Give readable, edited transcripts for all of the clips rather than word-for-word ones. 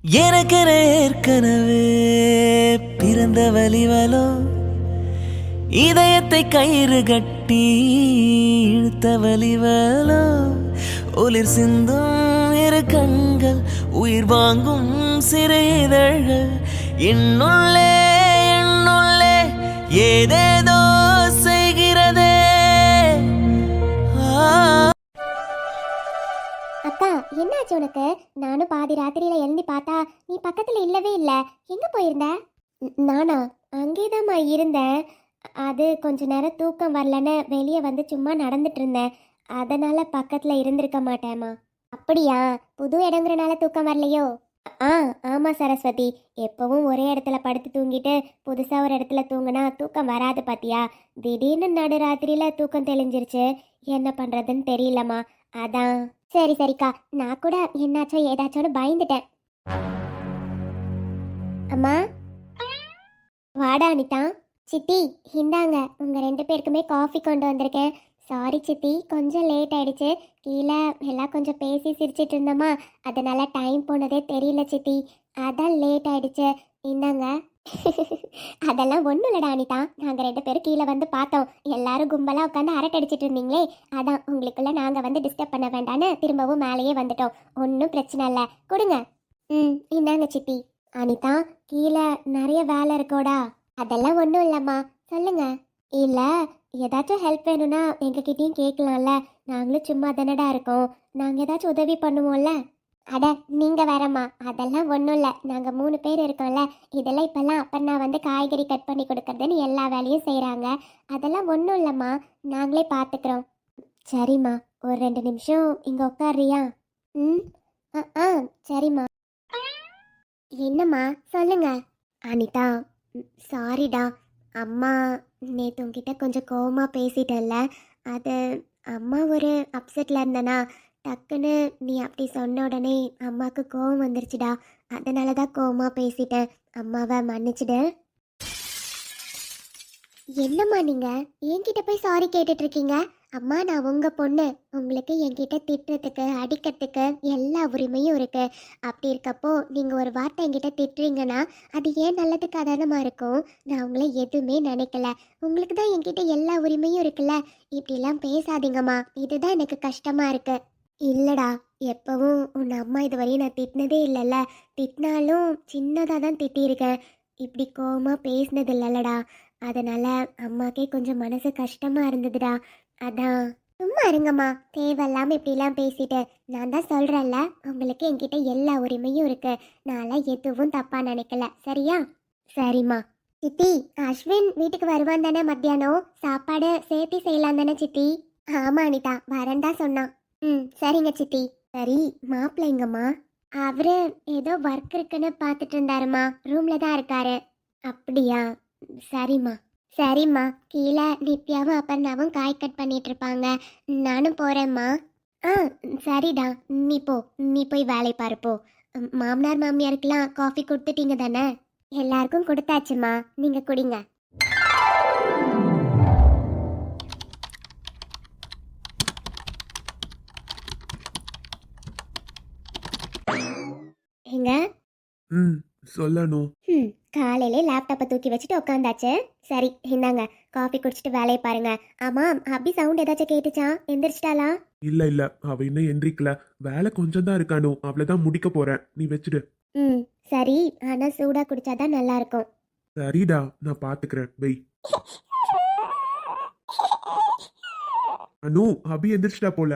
எனக்கென ஏற்கனவே பிறந்த வலிவலோ இதயத்தை கயிறு கட்டி இழுத்த வலிவலோ ஒளிர் சிந்தும் இரு கண்கள் உயிர் வாங்கும் சிறு இதழ்கள் என்னுள்ளே என்னுள்ளே ஏதேதோ செய்கிறதே. அக்கா என்னாச்சு உனக்கு? நானும் பாதி ராத்திரியில எழுந்தி பார்த்தா நீ பக்கத்துல இல்லவே இல்லை. எங்க போயிருந்த? நானா அங்கேதாம்மா இருந்தேன். அது கொஞ்ச நேரம் தூக்கம் வரலன்னு வெளியே வந்து சும்மா நடந்துட்டு இருந்தேன். அதனால பக்கத்துல இருந்திருக்க மாட்டேம்மா. அப்படியா? புது இடங்குறனால தூக்கம் வரலையோ? ஆமா சரஸ்வதி, எப்பவும் ஒரே இடத்துல படுத்து தூங்கிட்டு புதுசா ஒரு இடத்துல தூங்கினா தூக்கம் வராது பாத்தியா? திடீர்னு நடு ராத்திரியில தூக்கம் தெளிஞ்சிருச்சு. என்ன பண்றதுன்னு தெரியலம்மா. அதான். சரி சரிக்கா, நான் கூட என்னாச்சோ ஏதாச்சோன்னு பயந்துட்டேன். அம்மா வாடா அனிதா. சித்தி இந்தாங்க, உங்க 2 பேருக்குமே காஃபி கொண்டு வந்திருக்கேன். சாரி சித்தி, கொஞ்சம் லேட் ஆயிடுச்சு. கீழே எல்லாம் கொஞ்சம் பேசி சிரிச்சிட்டு இருந்தோமா, அதனால டைம் போனதே தெரியல சித்தி, அதான் லேட் ஆயிடுச்சு. இந்தாங்க. அதெல்லாம் ஒன்றும் இல்லடா அனிதா, நாங்கள் 2 பேரும் கீழே வந்து பார்த்தோம். எல்லாரும் கும்பலாக உட்காந்து அரட்டை அடிச்சிட்டு இருந்தீங்களே, அதான் உங்களுக்குள்ள நாங்கள் வந்து டிஸ்டர்ப் பண்ண வேண்டான்னு திரும்பவும் மேலேயே வந்துட்டோம். ஒன்றும் பிரச்சனை இல்லை, கொடுங்க. இந்தாங்க சித்தி. அனிதா, கீழே நிறைய வேலை இருக்கோடா? அதெல்லாம் ஒன்றும் இல்லைம்மா, சொல்லுங்க. இல்லை, ஏதாச்சும் ஹெல்ப் வேணும்னா எங்ககிட்டயும் கேட்கலாம்ல. நாங்களும் சும்மா தானடா இருக்கோம், நாங்கள் ஏதாச்சும் உதவி பண்ணுவோம்ல. அட நீங்கள் வரம்மா, அதெல்லாம் ஒன்றும் இல்லை. நாங்கள் 3 பேர் இருக்கோம்ல. இதெல்லாம் இப்போல்லாம் அப்பா வந்து காய்கறி கட் பண்ணி கொடுக்கறதுன்னு எல்லா வேலையும் செய்கிறாங்க. அதெல்லாம் ஒன்றும் இல்லைம்மா, நாங்களே பார்த்துக்குறோம். சரிம்மா, ஒரு 2 நிமிஷம் இங்கே உட்காரியா? ம் ஆ சரிம்மா. என்னம்மா சொல்லுங்க. அனிதா, சாரிடா, அம்மா நேற்று உங்ககிட்ட கொஞ்சம் கோவமாக பேசிட்டேன்ல. அது அம்மா ஒரு அப்செட்டில் இருந்தேனா, டக்குன்னு நீ அப்படி சொன்ன உடனே அம்மாவுக்கு கோவம் வந்துருச்சுடா. அதனால தான் கோவமாக பேசிட்டேன். அம்மாவை மன்னிச்சிடு. என்னம்மா நீங்கள் என்கிட்ட போய் சாரி கேட்டுட்டு இருக்கீங்க? அம்மா, நான் உங்கள் பொண்ணு. உங்களுக்கு என்கிட்ட திட்டுறதுக்கு அடிக்கிறதுக்கு எல்லா உரிமையும் இருக்கு. அப்படி இருக்கப்போ நீங்கள் ஒரு வார்த்தை என்கிட்ட திட்டுறீங்கன்னா அது ஏன் நல்லதுக்காக தானம்மா இருக்கும். நான் உங்களை எதுவுமே நினைக்கல. உங்களுக்கு தான் என்கிட்ட எல்லா உரிமையும் இருக்குல்ல. இப்படிலாம் பேசாதீங்கம்மா, இதுதான் எனக்கு கஷ்டமாக இருக்கு. இல்லைடா, எப்பவும் உன் அம்மா இதுவரையும் நான் திட்டினதே இல்லைல்ல. திட்டினாலும் சின்னதாக தான் திட்டியிருக்கேன். இப்படி கோவமாக பேசினது இல்லைல்லடா. அதனால அம்மாக்கே கொஞ்சம் மனசு கஷ்டமாக இருந்ததுடா. அதான். சும்மா இருங்கம்மா, தேவையில்லாமல் இப்படிலாம் பேசிட்டு. நான் தான் சொல்கிறேன்ல, உங்களுக்கு என்கிட்ட எல்லா உரிமையும் இருக்கு. நான்லாம் எதுவும் தப்பாக நினைக்கல, சரியா? சரிம்மா. சித்தி, அஸ்வின் வீட்டுக்கு வருவான் தானே மத்தியானம்? சாப்பாடு சேர்த்து செய்யலாம் தானே சித்தி? ஆமாம் அனிதா, வரேன் தான் சொன்னான். சரிங்க சித்தி. சரி, மாப்பிள்ளை எங்கம்மா? அவரு ஏதோ ஒர்க் இருக்குன்னு பார்த்துட்டு இருந்தாருமா, ரூம்ல தான் இருக்காரு. அப்படியா? சரிம்மா. சரிம்மா, கீழே நித்யாவும் அப்பர்ணாவும் காய் கட் பண்ணிட்டு இருப்பாங்க. நானும் போறேம்மா. சரிடா, நீ போய் வேலை பாருப்போ. மாமனார் மாமியாருக்கெல்லாம் காஃபி கொடுத்துட்டீங்க தானே? எல்லாருக்கும் கொடுத்தாச்சுமா, நீங்க குடிங்க. எங்க சொல்லணும். காலையிலே லேப்டாப்பை தூக்கி வச்சுட்டு உட்காந்தாச்சு. சரி, இந்தாங்க காஃபி குடிச்சிட்டு வேலையை பாருங்க. ஆமா, அபி சவுண்ட் ஏதாச்சும் கேட்டுச்சா? எந்திரிச்சிட்டாளா? இல்ல அவ இன்னும் எந்திரிக்கல. வேலை கொஞ்சம் தான் இருக்கானோ, அவ்வளவுதான் முடிக்க போறேன். நீ வச்சுடு. சரி, ஆனா சூடா குடிச்சாதான் நல்லா இருக்கும். சரிடா, நான் பாத்துக்கிறேன். வெய். அனு, அபி எந்திரிச்சிட்டா போல.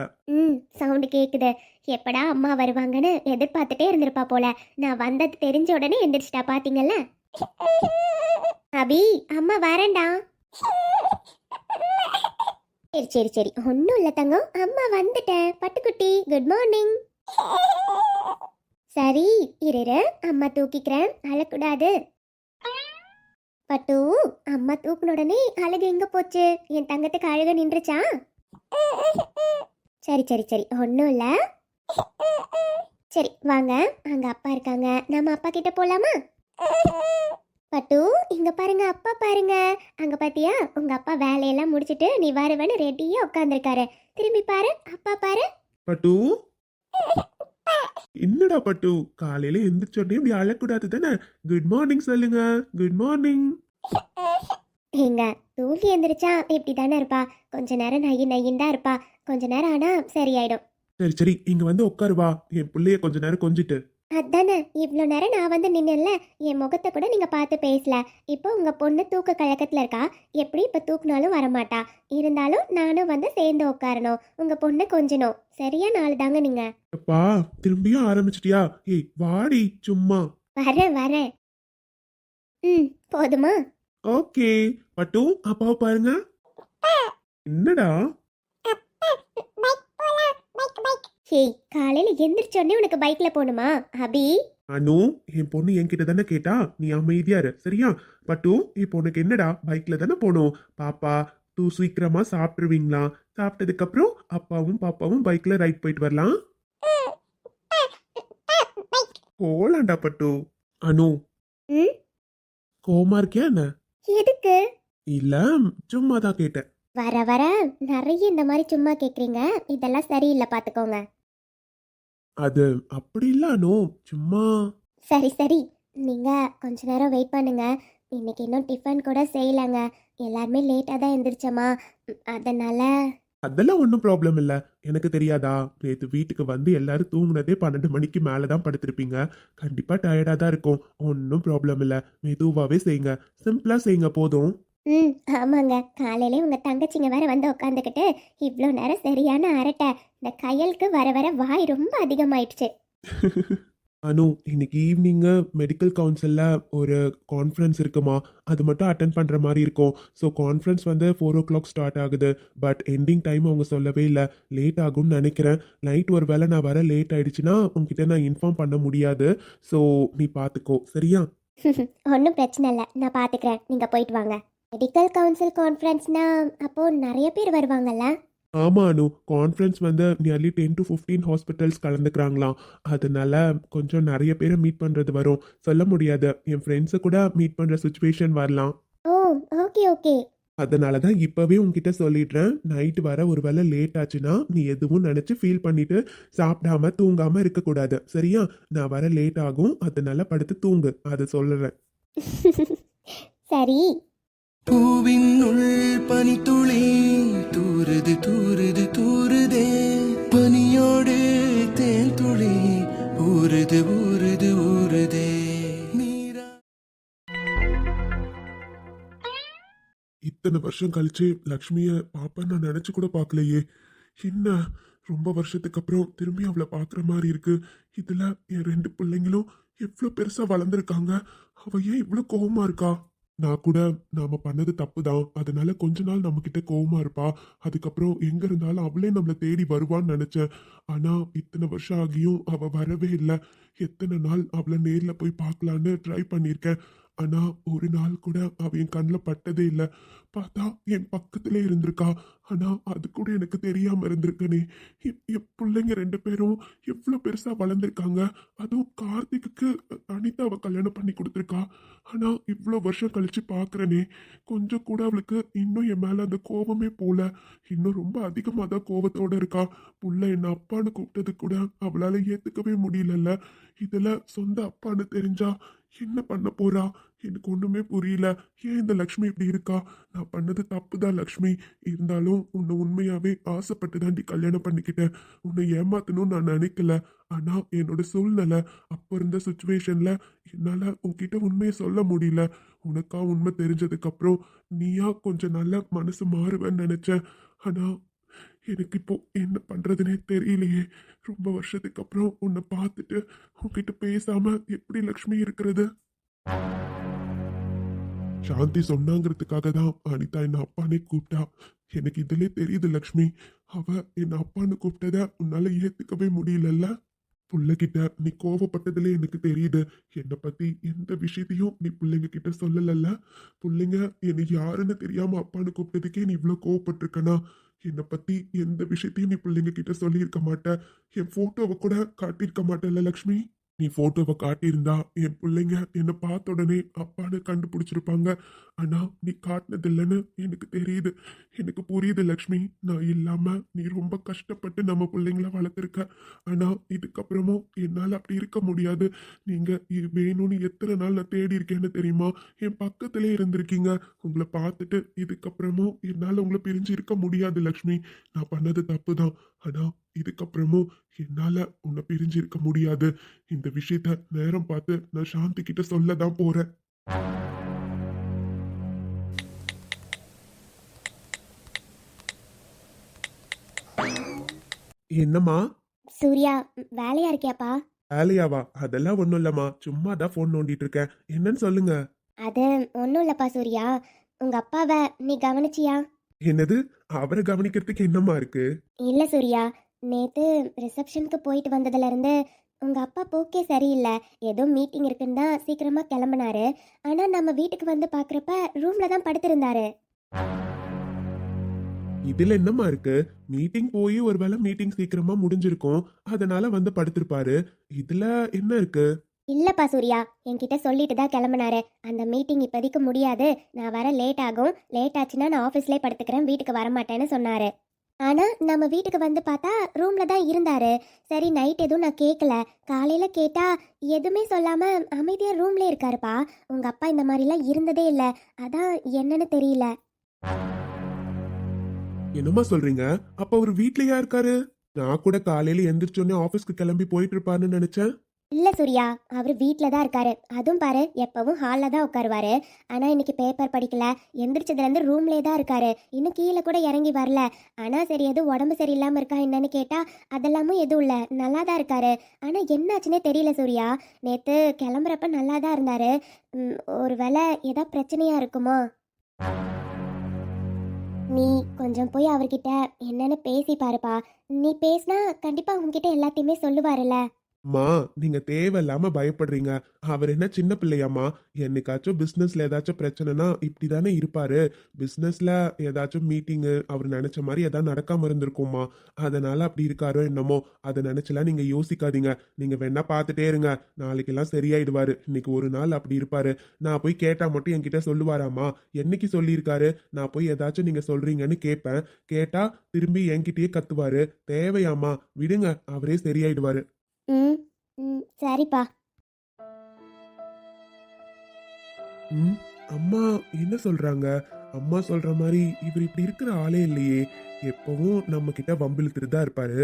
சவுண்ட் கேக்குது. எப்படா அம்மா வருவாங்கன்னு எதிர்பார்த்துட்டே இருந்திருப்பா போல. நான் வந்தது தெரிஞ்ச உடனே எந்திரிச்சிட்டா, பாத்தீங்கல்ல? அபி, அம்மா வரேன்டா. சரி ஒன்றும் இல்லை தங்கம், அம்மா வந்துட்டேன். பட்டுக்குட்டி, குட் மார்னிங். சரி இரு, அம்மா தூக்கிக்கிறேன், அழக்கூடாது. பட்டு, அம்மா தூக்குன உடனே அழகு எங்க போச்சு? என் தங்கத்துக்கு அழகு நின்றுச்சா? சரி ஒன்றும் இல்லை. சரி வாங்க, அங்க அப்பா இருக்காங்க, நம்ம அப்பா கிட்ட போலாமா? பட்டு, இங்க பாருங்க, அப்பா பாருங்க. அங்க பாத்தியா, உங்க அப்பா வேலையெல்லாம் முடிச்சிட்டு நீ வருவன்னு ரெடியா உட்காந்துருக்காரு. திரும்பி பாரு, அப்பா பாரு. பட்டு என்னடா பட்டு காலையில எந்திரிச்சோடனே இப்படி அழக்கூடாது தானே? குட் மார்னிங் சொல்லுங்க. Good morning. ஏங்க தூங்கி எந்திரிச்சா இப்படி தானே இருப்பா. கொஞ்ச நேரம் நையின் தான் இருப்பா. கொஞ்ச நேரம் ஆனா சரியாயிடும். சரி சரி, இங்க வந்து உட்காரு வா. என் புள்ளைய கொஞ்ச நேரம் கொஞ்சிட்டு. அதானே இவ்வளோ நேரம் நான் வந்து நின்னேன்ல, என் முகத்தை கூட நீங்க பார்த்து பேசல. இப்போ உங்க பொண்ணு தூக்க கழக்கத்துல இருக்கா. எப்படி இப்போ தூக்குனாலும் வரமாட்டா. இருந்தாலும் நானும் வந்து சேர்ந்து உட்காரணும், உங்க பொண்ணை கொஞ்சணும். சரியா நாள் தாங்க நீங்க. அப்பா திரும்பியும் ஆரம்பிச்சிட்டியா? ஏய் வாடி சும்மா. வரேன் வரேன். ம், போதுமா? ஓகே. பட்டு அப்பாவை பாருங்க. என்னடா? ஹேய், காலையில எந்திரிச்சோடனே உனக்கு பைக்ல போகணுமா அபி? அனு, என் பொண்ணு என்கிட்ட தானே கேட்டா, நீ அமைதியா இரு சரியா? பட்டு இப்போ உனக்கு என்னடா, பைக்ல தானே போகணும். பாப்பா தூ சீக்கிரமா சாப்பிட்டுருவீங்களா? சாப்பிட்டதுக்கு அப்புறம் அப்பாவும் பாப்பாவும் பைக்ல ரைட் போயிட்டு வரலாம். போலாண்டா பட்டு. அனு, ம், கோமா இருக்கியா என்ன? எதுக்கு? இல்ல, சும்மா தான் கேட்டேன். வர வர நிறைய இந்த மாதிரி சும்மா கேக்குறீங்க. இதெல்லாம் சரியில்லை, பாத்துக்கோங்க. அது அப்படி இல்ல அனு, சும்மா. சரி சரி, நீங்க கொஞ்ச நேரம் வெயிட் பண்ணுங்க. இன்னைக்கு இன்னும் டிஃபன் கூட செய்யலங்க. எல்லாருமே லேட்டாக தான் எந்திரிச்சோமா, அதனால. அதெல்லாம் ஒன்றும் ப்ராப்ளம் இல்லை. எனக்கு தெரியாதா, நேற்று வீட்டுக்கு வந்து எல்லாரும் தூங்குனதே 12 மணிக்கு மேலே தான் படுத்திருப்பீங்க. கண்டிப்பாக டயர்டாக தான் இருக்கும். ஒன்றும் ப்ராப்ளம் இல்லை. மெதுவாகவே செய்யுங்க, சிம்பிளாக செய்யுங்க போதும். ம், ஆமாங்க. காலையிலே உங்க தங்கச்சிங்க வேற வந்து உட்காந்துக்கிட்டு இவ்வளோ நேரம் சரியான அரட்டை. இந்த கையலுக்கு வர வர வாய் ரொம்ப அதிகமாயிடுச்சு. அனு, இன்னைக்கு ஈவினிங்கு மெடிக்கல் கவுன்சிலில் ஒரு கான்ஃபரன்ஸ் இருக்குமா, அது மட்டும் அட்டன் பண்ணுற மாதிரி இருக்கும். ஸோ கான்ஃபரன்ஸ் வந்து 4 o'clock ஸ்டார்ட் ஆகுது. பட் எண்டிங் டைம் அவங்க சொல்லவே இல்லை. லேட் ஆகும்னு நினைக்கிறேன். நைட் ஒரு வேளை நான் வர லேட் ஆயிடுச்சுன்னா உங்ககிட்ட நான் இன்ஃபார்ம் பண்ண முடியாது. ஸோ நீ பார்த்துக்கோ சரியா? ஒன்றும் பிரச்சனை இல்லை, நான் பார்த்துக்கிறேன். நீங்கள் போயிட்டு வாங்க. மெடிக்கல் கவுன்சில் கான்ஃபரன்ஸ்னா அப்போ நிறைய பேர் வருவாங்கல்ல? ஆமா அனு, கான்ஃபரன்ஸ் வந்து நியர்லி 10 to 15 ஹாஸ்பிட்டல்ஸ் கலந்துக்கிறாங்களாம். அதனால கொஞ்சம் நிறைய பேரை மீட் பண்ணுறது வரும். சொல்ல முடியாது, என் ஃப்ரெண்ட்ஸை கூட மீட் பண்ணுற சுச்சுவேஷன் வரலாம். ஓ, ஓகே ஓகே. அதனால தான் இப்போவே உங்ககிட்ட சொல்லிடுறேன். நைட்டு வர ஒரு வேளை லேட் ஆச்சுன்னா நீ எதுவும் நினச்சி ஃபீல் பண்ணிட்டு சாப்பிடாம தூங்காமல் இருக்கக்கூடாது சரியா? நான் வர லேட் ஆகும், அதனால படுத்து தூங்கு, அதை சொல்லுறேன். சரி. பூவின் உள் பனித்துளி தூறுது தூறுது தூறுதே, பனியோடு தேன் துளி ஊறுது ஊறுது ஊறுதே நீரா. இத்தனை வருஷம் கழிச்சு லக்ஷ்மியை பாப்பா நான் நினச்சி கூட பார்க்கலையே. என்ன ரொம்ப வருஷத்துக்கு அப்புறம் திரும்பி அவளை பார்க்குற மாதிரி இருக்கு. இதில் என் 2 பிள்ளைங்களும் எவ்வளோ பெருசாக வளர்ந்துருக்காங்க. அவள் ஏன் இவ்வளோ கோவமா இருக்கா? நான் கூட நாம பண்ணது தப்பு தான், அதனால கொஞ்ச நாள் நம்ம கிட்ட கோவமா இருப்பா. அதுக்கப்புறம் எங்க இருந்தாலும் அவளே நம்மளை தேடி வருவான்னு நினைச்சேன். ஆனா இத்தனை வருஷம் ஆகியும் அவ வரவே இல்லை. எத்தனை நாள் அவளை நேர்ல போய் பார்க்கலான்னு ட்ரை பண்ணியிருக்கேன். ஆனா ஒரு நாள் கூட அவ என் கண்ணில் பட்டதே இல்லை. பார்த்தா என் பக்கத்திலே இருந்திருக்கா. ஆனா அது கூட எனக்கு தெரியாம இருந்திருக்கனே. என் பிள்ளைங்க 2 பேரும் எவ்வளோ பெருசா வளர்ந்துருக்காங்க. அதுவும் கார்த்திக்கு அனிதாவை கல்யாணம் பண்ணி கொடுத்துருக்கா. ஆனா இவ்வளோ வருஷம் கழிச்சு பார்க்குறனே, கொஞ்சம் கூட அவளுக்கு இன்னும் என் மேல அந்த கோபமே போல. இன்னும் ரொம்ப அதிகமாக தான் கோபத்தோட இருக்கா. புள்ள என்ன அப்பான்னு கூப்பிட்டது கூட அவளால ஏத்துக்கவே முடியலல்ல. இதுல சொந்த அப்பான்னு தெரிஞ்சா என்ன பண்ண போறா? எனக்கு ஒண்ணுமே புரியல. ஏன் இந்த லக்ஷ்மி இப்படி இருக்கா? நான் பண்ணது தப்பு தான் லக்ஷ்மி. இருந்தாலும் உன்னை உண்மையாவே ஆசைப்பட்டு தாண்டி கல்யாணம் பண்ணிக்கிட்டேன். உன்னை ஏமாத்தணும்னு நான் நினைக்கல. ஆனா என்னோட சூழ்நிலை, அப்ப இருந்த சுச்சுவேஷன்ல என்னால உன்கிட்ட உண்மையை சொல்ல முடியல. உனக்கா உண்மை தெரிஞ்சதுக்கு அப்புறம் நீயா கொஞ்சம் நல்ல மனசு மாறுவேன்னு நினைச்சேன். ஆனா எனக்கு இப்போ என்ன பண்றதுனே தெரியலையே. ரொம்ப வருஷத்துக்கு அப்புறம் உன்னை பார்த்துட்டு உன்கிட்ட பேசாம எப்படி லக்ஷ்மி இருக்கிறது? சாந்தி சொன்னாங்கிறதுக்காக தான் அனிதா என்ன அப்பானே கூப்பிட்டா. எனக்கு இதுலயே தெரியுது லக்ஷ்மி, அவ என்ன அப்பான்னு கூப்பிட்டத உன்னால ஏத்துக்கவே முடியலல்ல. புள்ளகிட்ட நீ கோவப்பட்டதுல எனக்கு தெரியுது. என்னை பத்தி எந்த விஷயத்தையும் நீ பிள்ளைங்க கிட்ட சொல்லலல்ல. பிள்ளைங்க என்னை யாருன்னு தெரியாம அப்பான்னு கூப்பிட்டதுக்கே நீ இவ்வளோ கோவப்பட்டிருக்கனா? என்னை பத்தி எந்த விஷயத்தையும் நீ பிள்ளைங்க கிட்ட சொல்லியிருக்க மாட்ட. என் போட்டோவை கூட காட்டியிருக்க மாட்டேல்ல லக்ஷ்மி. நீ போட்டோவை காட்டியிருந்தா என் பிள்ளைங்க என்னை பார்த்த உடனே அப்பான்னு கண்டுபிடிச்சிருப்பாங்க. ஆனா நீ காட்டினதில்லைன்னு எனக்கு தெரியுது. எனக்கு புரியுது லக்ஷ்மி. நான் இல்லாம நீ ரொம்ப கஷ்டப்பட்டு நம்ம பிள்ளைங்கள வளர்த்துருக்க. ஆனா இதுக்கப்புறமும் என்னால அப்படி இருக்க முடியாது. நீங்க வேணும்னு எத்தனை நாள் நான் தேடி இருக்கேன்னு தெரியுமா? என் பக்கத்திலே இருந்திருக்கீங்க. உங்களை பார்த்துட்டு இதுக்கப்புறமும் என்னால உங்களை பிரிஞ்சு இருக்க முடியாது லக்ஷ்மி. நான் பண்ணது தப்பு தான். ஆனா இதுக்கப்புறமும் என்னால உன்னை பிரிஞ்சு இருக்க முடியாது. இந்த விஷயத்த நேரம் பார்த்து நான் சாந்தி கிட்ட சொல்ல தான் போறேன். என்னம்மா? சூர்யா, வேலையா இருக்கியாப்பா? வேலையாவா? அதெல்லாம் ஒண்ணும் இல்லம்மா, சும்மா தான் போன் நோண்டிட்டு இருக்கேன். என்னன்னு சொல்லுங்க. அது ஒன்றும் இல்லைப்பா சூர்யா. உங்க அப்பாவை நீ கவனிச்சியா? என்னது? அவரை கவனிக்கிறதுக்கு என்னம்மா இருக்கு? இல்லை சூர்யா, நேற்று ரிசப்ஷனுக்கு போயிட்டு வந்ததுல இருந்து உங்க அப்பா போக்கே சரியில்லை. ஏதோ மீட்டிங் இருக்குன்னு தான் சீக்கிரமா கிளம்புனாரு. ஆனா நம்ம வீட்டுக்கு வந்து பார்க்குறப்ப ரூம்ல தான் படுத்திருந்தாரு. இதுல என்னம்மா இருக்கு? மீட்டிங் போய் ஒருவேளை மீட்டிங் சீக்கிரமா முடிஞ்சிருக்கும், அதனால வந்து படுத்திருப்பாரு. இதுல என்ன இருக்கு? இல்லப்பா சூர்யா, என்கிட்ட சொல்லிட்டு தான் கிளம்புனாரு. அந்த மீட்டிங் இப்போதைக்கு முடியாது, நான் வர லேட் ஆகும், லேட் ஆச்சுன்னா நான் ஆஃபீஸ்லேயே படுத்துக்கிறேன், வீட்டுக்கு வரமாட்டேன்னு சொன்னாரு. ஆனா நம்ம வீட்டுக்கு வந்து பார்த்தா ரூம்ல தான் இருந்தாரு. சரி, நைட் எதுவும் நான் கேட்கல. காலையில கேட்டா எதுவுமே சொல்லாம அமைதியா ரூம்ல இருக்காருப்பா. உங்க அப்பா இந்த மாதிரிலாம் இருந்ததே இல்லை. அதான் என்னன்னு தெரியல. என்னம்மா சொல்றீங்க? அப்ப அவர் வீட்லயா இருக்காரு? நான் கூட காலையில எந்திரிச்சோடனே ஆபீஸ்க்கு கிளம்பி போயிட்டு இருப்பாருன்னு நினைச்சேன். இல்ல சூர்யா, அவர் வீட்டில் தான் இருக்காரு. அதுவும் பாரு, எப்பவும் ஹாலில் தான் உட்காருவாரு. ஆனால் இன்னைக்கு பேப்பர் படிக்கல, எந்திரிச்சதுலேருந்து ரூம்லே தான் இருக்காரு. இன்னும் கீழே கூட இறங்கி வரல. ஆனால் சரி, எதுவும் உடம்பு சரியில்லாமல் இருக்கா என்னன்னு கேட்டால் அதெல்லாமும் எதுவும் இல்லை, நல்லா தான் இருக்காரு. ஆனால் என்னாச்சுன்னே தெரியல சூர்யா. நேற்று கிளம்புறப்ப நல்லா தான் இருந்தாரு. ஒருவேளை ஏதா பிரச்சனையா இருக்குமோ? நீ கொஞ்சம் போய் அவர்கிட்ட என்னன்னு பேசி பாருப்பா. நீ பேசினா கண்டிப்பாக உங்ககிட்ட எல்லாத்தையுமே சொல்லுவாருல்ல. அம்மா, நீங்க தேவையில்லாம பயப்படுறீங்க. அவர் என்ன சின்ன பிள்ளையாம்மா? என்னைக்காச்சும் பிசினஸ்ல ஏதாச்சும் பிரச்சனைனா இப்படிதானே இருப்பாரு. பிசினஸ்ல ஏதாச்சும் மீட்டிங்கு அவர் நினைச்ச மாதிரி ஏதாவது நடக்காம இருந்திருக்குமா, அதனால அப்படி இருக்காரோ என்னமோ. அதை நினைச்சலாம் நீங்க யோசிக்காதீங்க. நீங்க வேணா பார்த்துட்டே இருங்க, நாளைக்கெல்லாம் சரியாயிடுவாரு. இன்னைக்கு ஒரு நாள் அப்படி இருப்பாரு. நான் போய் கேட்டா மட்டும் என்கிட்ட சொல்லுவாராமா? என்னைக்கு சொல்லியிருக்காரு? நான் போய் ஏதாச்சும் நீங்க சொல்றீங்கன்னு கேட்பேன். கேட்டா திரும்பி என்கிட்டயே கத்துவாரு. தேவையாமா? விடுங்க, அவரே சரியாயிடுவாரு. ம் ம் சரிப்பா. ம். அம்மா என்ன சொல்றாங்க? அம்மா சொல்ற மாதிரி இவர் இப்படி இருக்கிற ஆளே இல்லையே. எப்பவும் நம்ம கிட்ட வம்பிழுத்துட்டு தான் இருப்பாரு.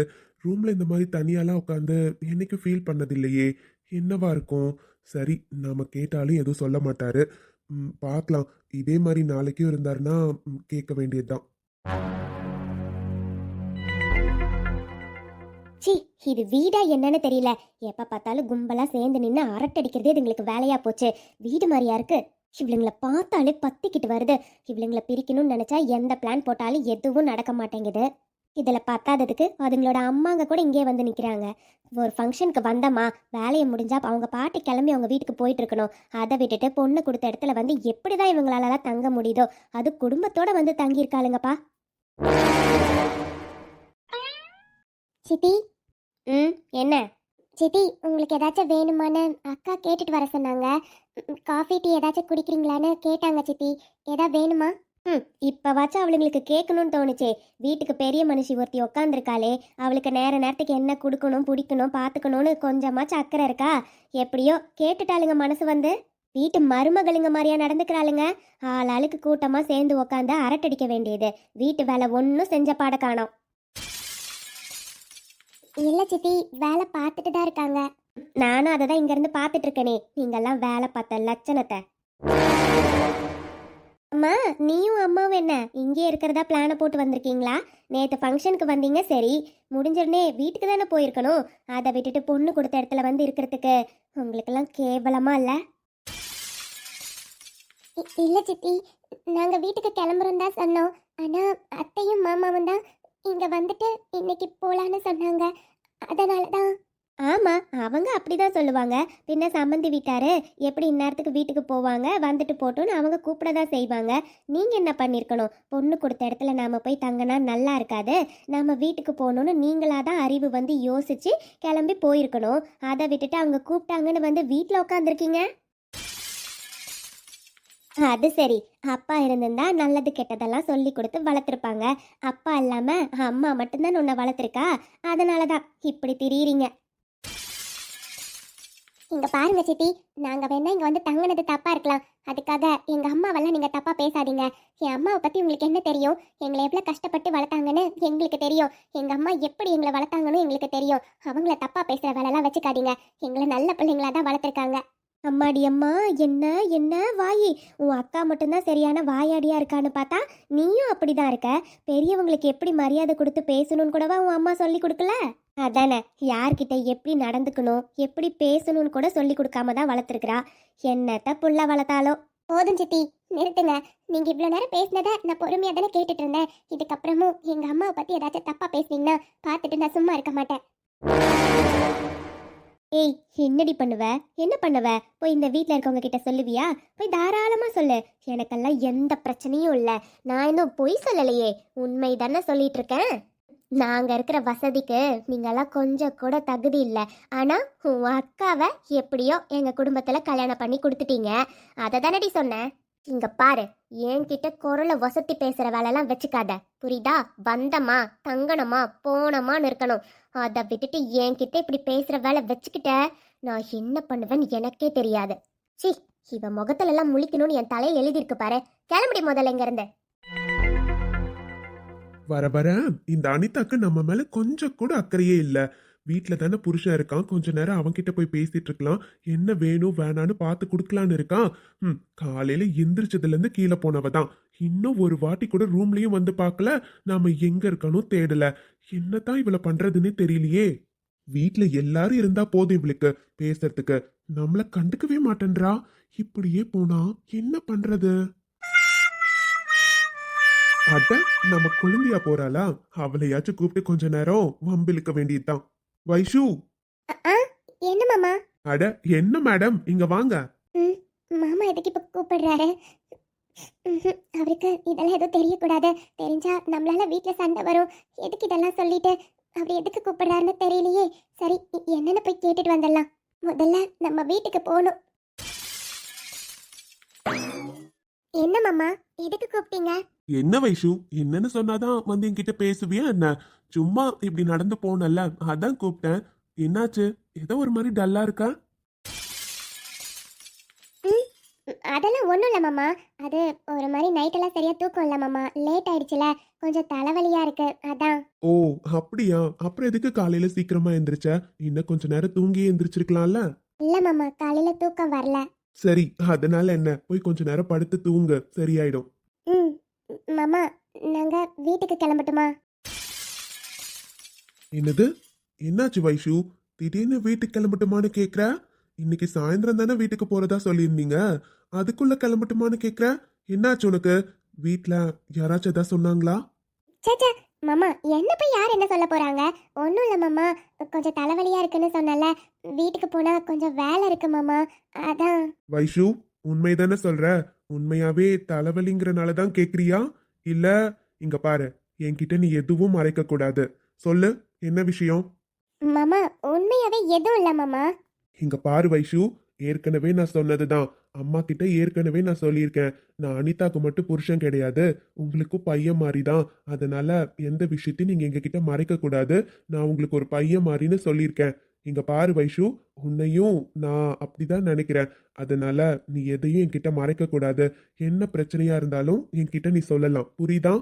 ரூம்ல இந்த மாதிரி தனியாலாம் உட்காந்து என்னைக்கும் ஃபீல் பண்ணது இல்லையே. என்னவா இருக்கும்? சரி, நாம கேட்டாலும் எதுவும் சொல்ல மாட்டாரு. பார்க்கலாம். இதே மாதிரி நாளைக்கும் இருந்தாருன்னா கேட்க வேண்டியதுதான். சி, இது வீடா என்னன்னு தெரியல. எப்ப பார்த்தாலும் கும்பலா சேர்ந்து நின்று அரட்டடிக்கிறதே இதுங்களுக்கு வேலையா போச்சு. வீடு மாதிரியா இருக்கு. இவளுங்களை பார்த்தாலே பத்திக்கிட்டு வருது. இவளுங்களை பிரிக்கணும்னு நினைச்சா எந்த பிளான் போட்டாலும் எதுவும் நடக்க மாட்டேங்குது. இதுல பத்தாததுக்கு அதுங்களோட அம்மாங்க கூட இங்கே வந்து நிக்கிறாங்க. ஒரு ஃபங்க்ஷனுக்கு வந்தம்மா, வேலையை முடிஞ்சா அவங்க பாட்டி கிளம்பி அவங்க வீட்டுக்கு போயிட்டு இருக்கணும். அதை விட்டுட்டு பொண்ணு கொடுத்த இடத்துல வந்து எப்படிதான் இவங்களாலலாம் தங்க முடியுதோ? அது குடும்பத்தோட வந்து தங்கியிருக்காளுங்கப்பா. சித்தி. என்ன? சித்தி, உங்களுக்கு ஏதாச்சும் வேணுமான்னு அக்கா கேட்டுட்டு வர சொன்னாங்க. காஃபி டீ ஏதாச்சும் குடிக்கிறீங்களான்னு கேட்டாங்க சித்தி. ஏதா வேணுமா? இப்போவாச்சும் அவளுங்களுக்கு கேட்கணும்னு தோணுச்சே. வீட்டுக்கு பெரிய மனுஷி ஒருத்தி உக்காந்துருக்காளே, அவளுக்கு நேரத்துக்கு என்ன கொடுக்கணும் பிடிக்கணும் பார்த்துக்கணும்னு கொஞ்சமாச்சும் அக்கறை இருக்கா? எப்படியோ கேட்டுட்டாளுங்க மனசு வந்து. வீட்டு மருமகளுங்க மாதிரியா நடந்துக்கிறாளுங்க. ஆளாளுக்கு கூட்டமாக சேர்ந்து உக்காந்து அரட்டடிக்க வேண்டியது. வீட்டு வேலை ஒன்றும் செஞ்ச பாட காணோம். இல்ல சித்தி, வேலை பார்த்துட்டு தான் இருக்காங்க. நானும் அதை தான் இங்கேருந்து பார்த்துட்டு இருக்கேனே. நீங்கெல்லாம் வேலை பார்த்த லட்சணத்தை. அம்மா, நீயும் அம்மாவும் என்ன இங்கே இருக்கிறதா பிளானை போட்டு வந்திருக்கீங்களா? நேற்று ஃபங்க்ஷனுக்கு வந்தீங்க, சரி முடிஞ்சிருந்தே வீட்டுக்கு தானே போயிருக்கணும். அதை விட்டுட்டு பொண்ணு கொடுத்த இடத்துல வந்து இருக்கிறதுக்கு உங்களுக்கெல்லாம் கேவலமா இல்லை? இல்லை சித்தி, நாங்கள் வீட்டுக்கு கிளம்புறோம் தான் சொன்னோம். ஆனால் அத்தையும் மாமாவும் தான் இங்கே வந்துட்டு இன்னைக்கு போகலான்னு சொன்னாங்க. அதனால தான். ஆமா, அவங்க அப்படிதான் சொல்லுவாங்க. பின்ன சம்மந்தி வீட்டாரு எப்படி இந்நேரத்துக்கு வீட்டுக்கு போவாங்க, வந்துட்டு போட்டுன்னு அவங்க கூப்பிட தான் செய்வாங்க. நீங்க என்ன பண்ணியிருக்கணும்? பொண்ணு கொடுத்த இடத்துல நாம போய் தங்கினா நல்லா இருக்காது. நாம வீட்டுக்கு போகணும்னு நீங்களா தான் அறிவு வந்து யோசிச்சு கிளம்பி போயிருக்கணும். அதை விட்டுட்டு அவங்க கூப்பிட்டாங்கன்னு வந்து வீட்டில் உட்காந்துருக்கீங்க. அது சரி, அப்பா இருந்திருந்தா நல்லது கெட்டதெல்லாம் சொல்லி கொடுத்து வளர்த்துருப்பாங்க. அப்பா இல்லாம அம்மா மட்டும்தான் உன்னை வளர்த்துருக்கா. அதனால தான் இப்படி திரியிறீங்க. இங்க பாருங்க சித்தி, நாங்க வேணா இங்க வந்து தங்குனது தப்பா இருக்கலாம். அதுக்காக எங்க அம்மாவெல்லாம் நீங்க தப்பா பேசாதீங்க. என் அம்மாவை பத்தி உங்களுக்கு என்ன தெரியும்? எங்களை எவ்வளவு கஷ்டப்பட்டு வளர்த்தாங்கன்னு எங்களுக்கு தெரியும். எங்க அம்மா எப்படி எங்களை வளர்த்தாங்கன்னு எங்களுக்கு தெரியும். அவங்கள தப்பா பேசுற வேலைலாம் வச்சுக்காதீங்க. எங்களை நல்ல பிள்ளைங்களா தான் வளர்த்துருக்காங்க. அம்மாடி அம்மா, என்ன என்ன வாயி! உன் அக்கா மட்டும்தான் சரியான வாயாடியா இருக்கான்னு பார்த்தா நீயும் அப்படிதான் இருக்க. பெரியவங்களுக்கு எப்படி மரியாதை கொடுத்து பேசணும்னு கூடவா உன் அம்மா சொல்லி கொடுக்கல? அதானே, யார்கிட்ட எப்படி நடந்துக்கணும், எப்படி பேசணும்னு கூட சொல்லி கொடுக்காம தான் வளர்த்துருக்குறா. என்னத்த புள்ள வளர்த்தாலோ. போதும் சித்தி, நிறுத்துங்க. நீங்க இவ்வளோ நேரம் பேசினதை நான் பொறுமையா தானே கேட்டுட்டு இருந்தேன். இதுக்கப்புறமும் எங்க அம்மாவை பத்தி ஏதாச்சும் தப்பா பேசுனீங்கன்னா பார்த்துட்டு நான் சும்மா இருக்க மாட்டேன். ஏய், என்னடி பண்ணுவ? என்ன பண்ணுவ? போய் இந்த வீட்டில் இருக்கவங்க கிட்ட சொல்லுவியா? போய் தாராளமா சொல்லு. எனக்கெல்லாம் எந்த பிரச்சனையும் இல்லை. நான் இன்னும் பொய் சொல்லலையே, உண்மை தானே சொல்லிட்டு இருக்கேன். நாங்க இருக்கிற வசதிக்கு நீங்கெல்லாம் கொஞ்சம் கூட தகுதி இல்லை. ஆனா உன் அக்காவை எப்படியோ எங்க குடும்பத்துல கல்யாணம் பண்ணி கொடுத்துட்டீங்க. அதை தானடி சொன்னேன். இங்க பாரு, என்கிட்ட குரலை வசதி பேசுற வேலைலாம் வச்சுக்காத, புரியுதா? வந்தமா தங்கனமா போனமான்னு இருக்கணும். அதை விட்டுட்டு என்கிட்ட இப்படி பேசுற வேலை வச்சுக்கிட்ட நான் என்ன பண்ணுவேன்னு எனக்கே தெரியாது. சி, இவ முகத்துல எல்லாம் முழிக்கணும்னு என் தலையில் எழுதியிருக்கு பாரு. கிளம்புடி முதல்ல இங்க இருந்து. வர வர இந்த அனிதாக்கு நம்ம மேல கொஞ்சம் கூட அக்கறையே இல்ல. வீட்ல தானே புருஷன் இருக்கான், கொஞ்ச நேரம் அவன்கிட்ட போய் பேசிட்டு இருக்கலாம், என்ன வேணும் வேணான்னு பார்த்து கொடுக்கலான்னு இருக்கான். காலையில எந்திரிச்சதுல இருந்து கீழே போனவ தான். இன்னும் ஒரு வாட்டி கூட ரூம்லயும் வந்து பார்க்கல. நாம எங்க இருக்கணும் தேடல. என்னதான் இவள பண்றதுன்னே தெரியலையே. வீட்ல எல்லாரும் இருந்தா போதும் இவளுக்கு பேசுறதுக்கு. நம்மள கண்டுக்கவே மாட்டேன்றா. இப்படியே போனா என்ன பண்றது? அட, நம்ம குழந்தையா போறாளா? அவளையாச்சும் கூப்பிட்டு கொஞ்ச நேரம் வம்பிழுக்க வேண்டியதுதான். வைஷு! என்ன மாமா? அட, என்ன மேடம், இங்க வாங்க. மாமா எதுக்கு இப்ப கூப்பிடுறாரு? அவருக்கு இதெல்லாம் எதுவும் தெரியக்கூடாது. தெரிஞ்சா நம்மளால வீட்டுல சண்டை வரும். எதுக்கு இதெல்லாம் சொல்லிட்டு அவர் எதுக்கு கூப்பிடுறாருன்னு தெரியலையே. சரி, என்னன்னு போய் கேட்டுட்டு வந்துடலாம். முதல்ல நம்ம வீட்டுக்கு போகணும். என்ன மாமா, எதுக்கு கூப்பிட்டீங்க? என்ன வைஷு, என்னன்னு சொன்னாதான் வந்து என்கிட்ட பேசுவியா என்ன? சும்மா இப்படி நடந்து போனல, அதான் கூப்பிட்டேன். என்னாச்சு? ஏதோ ஒரு மாதிரி டல்லா இருக்கா? அதெல்லாம் ஒன்றும் இல்லை மாமா. அது ஒரு மாதிரி நைட்டெல்லாம் சரியா தூக்கம் இல்லை மாமா. லேட் ஆயிடுச்சுல, கொஞ்சம் தலைவலியா இருக்கு, அதான். ஓ, அப்படியா? அப்புறம் எதுக்கு காலையில சீக்கிரமா எந்திரிச்ச? இன்னும் கொஞ்ச நேரம் தூங்கியே எந்திரிச்சிருக்கலாம்ல. இல்லை மாமா, காலையில தூக்கம் வரல. சரி, அதனால என்ன, போய் கொஞ்ச நேரம் படுத்து தூங்க, சரியாயிடும். ம் மாமா, நாங்க வீட்டுக்கு கிளம்பட்டுமா? என்னது? என்னாச்சு வைஷு, திடீர்னு வீட்டுக்கு கிளம்பட்டுமான்னு கேக்குற? இன்னைக்கு சாயந்தரம் தானே வீட்டுக்கு போறதா சொல்லியிருந்தீங்க, அதுக்குள்ள கிளம்பட்டுமான்னு கேக்குற? என்னாச்சு உனக்கு? வீட்ல யாராச்சும் ஏதாவது சொன்னாங்களா? சேச்சே மாமா, என்ன போய் யார் என்ன சொல்ல போறாங்க? ஒன்றும் இல்லை மாமா, கொஞ்சம் தலைவலியா இருக்குன்னு சொன்னல, வீட்டுக்கு போனா கொஞ்சம் வேலை இருக்கு மாமா, அதான். வைஷு, உண்மைதானே சொல்ற? உண்மையாவே தலைவலிங்கிறனால தான் கேக்குறியா? இல்ல, இங்க பாரு, என்கிட்ட நீ எதுவும் மறைக்க கூடாது. சொல்லு, என்ன விஷயம்? மாமா, உண்மையாவே எதுவும் இல்லை மாமா. இங்க பாரு வைஷு, ஏற்கனவே நான் சொன்னதுதான். அம்மா கிட்ட ஏற்கனவே நான் சொல்லியிருக்கேன். நான் அனிதாக்கு மட்டும் புருஷன் கிடையாது, உங்களுக்கும் பையன் மாதிரிதான். அதனால எந்த விஷயத்தையும் நீங்க எங்க கிட்ட மறைக்க கூடாது. நான் உங்களுக்கு ஒரு பையன் மாதிரின்னு சொல்லியிருக்கேன். இங்க பாரு வைஷு, உன்னையும் நான் அப்படிதான் நினைக்கிறேன். அதனால நீ எதையும் என்கிட்ட மறைக்க கூடாது. என்ன பிரச்சனையா இருந்தாலும் என்கிட்ட நீ சொல்லலாம், புரியுதா?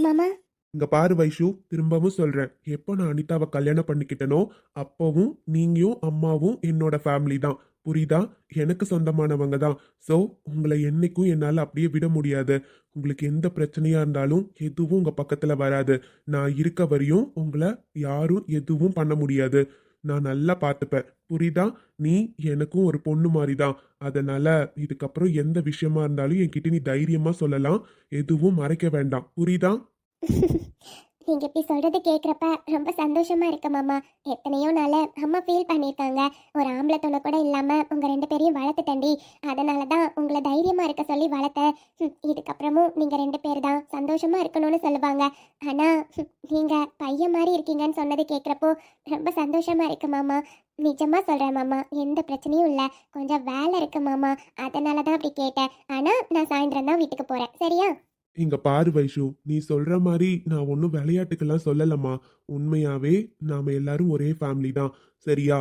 மாமா, இங்க பாரு வைஷு, திரும்பவும் சொல்றேன், எப்போ நான் அனிதாவை கல்யாணம் பண்ணிக்கிட்டனோ அப்பவும் நீங்களும் அம்மாவும் என்னோட ஃபேமிலி தான், புரியுதா? எனக்கு சொந்தமானவங்க தான். ஸோ உங்களை என்னைக்கும் என்னால் அப்படியே விட முடியாது. உங்களுக்கு எந்த பிரச்சனையா இருந்தாலும் எதுவும் உங்க பக்கத்துல வராது. நான் இருக்க வரையும் உங்களை யாரும் எதுவும் பண்ண முடியாது. நான் நல்லா பார்த்துப்பேன், புரியுதா? நீ எனக்கும் ஒரு பொண்ணு மாதிரி தான். அதனால இதுக்கப்புறம் எந்த விஷயமா இருந்தாலும் என்கிட்ட நீ தைரியமா சொல்லலாம். எதுவும் மறைக்க வேண்டாம், புரியுதா? நீங்க இப்படி சொல்றது கேட்குறப்ப ரொம்ப சந்தோஷமா இருக்கு மாமா. எத்தனையோ நாள் அம்மா ஃபீல் பண்ணியிருக்காங்க. ஒரு ஆம்பளை துணை கூட இல்லாம உங்க ரெண்டு பேரையும் வளர்த்துட்டேன்டி. அதனால தான் உங்களை தைரியமா இருக்க சொல்லி வளர்த்தேன். இதுக்கப்புறமும் நீங்க ரெண்டு பேர் தான் சந்தோஷமா இருக்கணும்னு சொல்லுவாங்க. ஆனா நீங்க பையன் மாதிரி இருக்கீங்கன்னு சொன்னது கேட்குறப்போ ரொம்ப சந்தோஷமா இருக்கு மாமா. நிஜமா சொல்றேன் மாமா, எந்த பிரச்சனையும் இல்லை. கொஞ்சம் வேலை இருக்கு மாமா, அதனால தான் அப்படி கேட்டேன். ஆனா நான் சாயந்தரம் தான் வீட்டுக்கு போறேன், சரியா? இங்க பாரு வைஷு, நீ சொல்ற மாதிரி நான் ஒன்றும் விளையாட்டுக்கெல்லாம் சொல்லலம்மா. உண்மையாவே நாம எல்லாரும் ஒரே ஃபேமிலி தான், சரியா?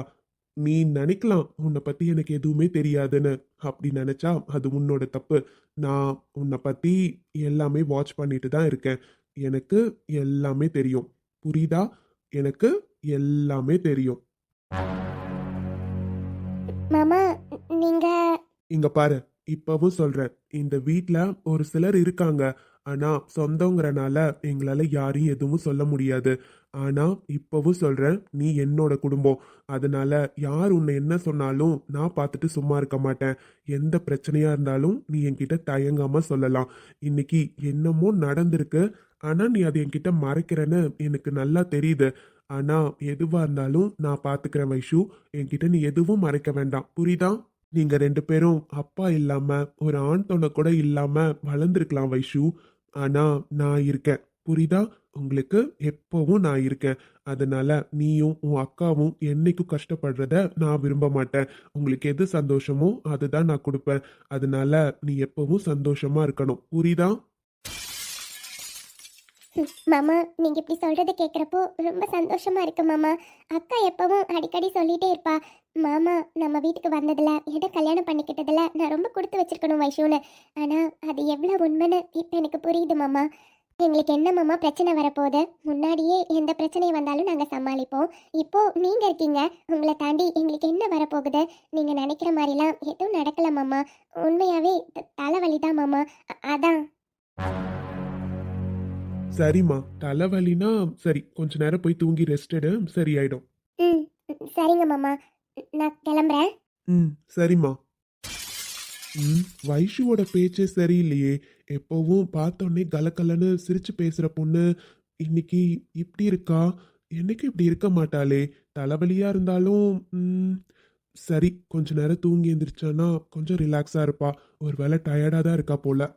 நீ நினைக்கலாம் உன்னை பத்தி எனக்கு எதுவுமே தெரியாதுன்னு. அப்படி நினைச்சா அது உன்னோட தப்பு. நான் உன்னை பத்தி எல்லாமே வாட்ச் பண்ணிட்டு தான் இருக்கேன். எனக்கு எல்லாமே தெரியும். புரியுதா? எனக்கு எல்லாமே தெரியும். மாமா, நீங்க இங்க பாரு, இப்பவும் சொல்றேன், இந்த வீட்ல ஒரு சிலர் இருக்காங்க. ஆனா சொந்தங்கிறனால எங்களால யாரையும் எதுவும் சொல்ல முடியாது. ஆனா இப்பவும் சொல்றேன், நீ என்னோட குடும்பம். அதனால யார் உன்னை என்ன சொன்னாலும் நான் பார்த்துட்டு சும்மா இருக்க மாட்டேன். எந்த பிரச்சனையா இருந்தாலும் நீ என்கிட்ட தயங்காம சொல்லலாம். இன்னைக்கு என்னமோ நடந்திருக்கு, ஆனா நீ அதை என்கிட்ட மறைக்கிறேன்னு எனக்கு நல்லா தெரியுது. ஆனா எதுவா இருந்தாலும் நான் பாத்துக்கிறேன் வைஷு. என்கிட்ட நீ எதுவும் மறைக்க வேண்டாம், புரியுதா? நீங்க ரெண்டு பேரும் அப்பா இல்லாம ஒரு ஆண் துணை கூட இல்லாம வளர்ந்துருக்கலாம் வைஷு. ஆனா நான் இருக்கேன், புரியுதா? உங்களுக்கு எப்பவும் நான் இருக்கேன். அதனால நீயும் உன் அக்காவும் என்னைக்கும் கஷ்டப்படுறத நான் விரும்ப மாட்டேன். உங்களுக்கு எது சந்தோஷமோ அதுதான் நான் கொடுப்பேன். அதனால நீ எப்பவும் சந்தோஷமா இருக்கணும், புரியுதா? மாமா, நீங்க இப்படி சொல்றதை கேட்குறப்போ ரொம்ப சந்தோஷமா இருக்கு மாமா. அக்கா எப்பவும் அடிக்கடி சொல்லிட்டே இருப்பா, மாமா நம்ம வீட்டுக்கு வந்ததுல எதை கல்யாணம் பண்ணிக்கிட்டதுல நான் ரொம்ப கொடுத்து வச்சிருக்கணும் வைஷுன்னு. ஆனா அது எவ்வளவு உண்மைன்னு இப்போ எனக்கு புரியுது மாமா. எங்களுக்கு என்ன மாமா பிரச்சனை வரப்போகுது? முன்னாடியே எந்த பிரச்சனை வந்தாலும் நாங்கள் சமாளிப்போம். இப்போ நீங்க இருக்கீங்க, உங்களை தாண்டி எங்களுக்கு என்ன வரப்போகுது? நீங்க நினைக்கிற மாதிரிலாம் எதுவும் நடக்கல மாமா. உண்மையாவே தலைவலி தான் மாமா. அதான். சரிம்மா, தலைவலினா சரி, கொஞ்ச நேரம் போய் தூங்கி ரெஸ்ட் எடு, சரியாயிடும். ம், சரிங்க மாமா, நான் கிளம்புறேன். சரிம்மா. வைஷுவோட பேச்சே சரியில்லையே. எப்பவும் பார்த்தோன்னே கலகலன்னு சிரிச்சு பேசுற பொண்ணு இன்னைக்கு இப்படி இருக்கா? என்னைக்கு இப்படி இருக்க மாட்டாளே. தலைவலியா இருந்தாலும் சரி, கொஞ்ச நேரம் தூங்கி எந்திரிச்சானா கொஞ்சம் ரிலாக்ஸா இருப்பா. ஒருவேளை டயர்டா தான் இருக்கா போல.